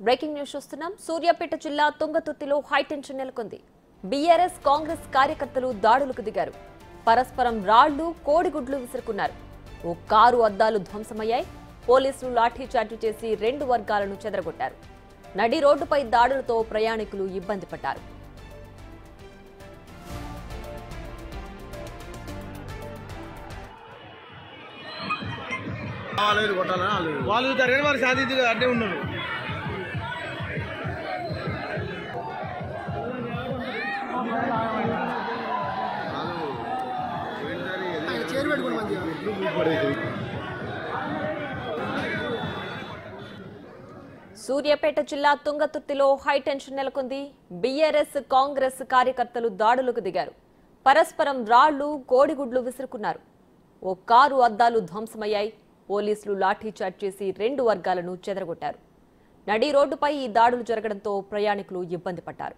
Breaking news చూస్తున్నాం. సూర్యాపేట జిల్లా తుంగతుర్తిలో high tension నెలకొంది. బీఆర్ఎస్ కాంగ్రెస్ కార్యకర్తలు దాడులకు దిగారు. పరస్పరం రాళ్లు కోడిగుడ్లు విసురుకున్నారు. ఓ కారు అద్దాలు ధ్వంసమయ్యాయి. పోలీసులు లాఠీచార్జి చేసి రెండు వర్గాలను చెదరగొట్టారు. నడి రోడ్డుపై దాడులతో ప్రయాణికులు ఇబ్బంది పడ్డారు. వాళ్ళు జరిగిన వారు సాధించి అడ్డే ఉన్నారు. సూర్యాపేట జిల్లా తుంగతుర్తిలో హైటెన్షన్ నెలకొంది. బీఆర్ఎస్ కాంగ్రెస్ కార్యకర్తలు దాడులకు దిగారు. పరస్పరం రాళ్లు కోడిగుడ్లు విసురుకున్నారు. ఓ కారు అద్దాలు ధ్వంసమయ్యాయి. పోలీసులు లాఠీచార్జ్ చేసి రెండు వర్గాలను చెదరగొట్టారు. నడి రోడ్డుపై ఈ దాడులు జరగడంతో ప్రయాణికులు ఇబ్బంది పడ్డారు.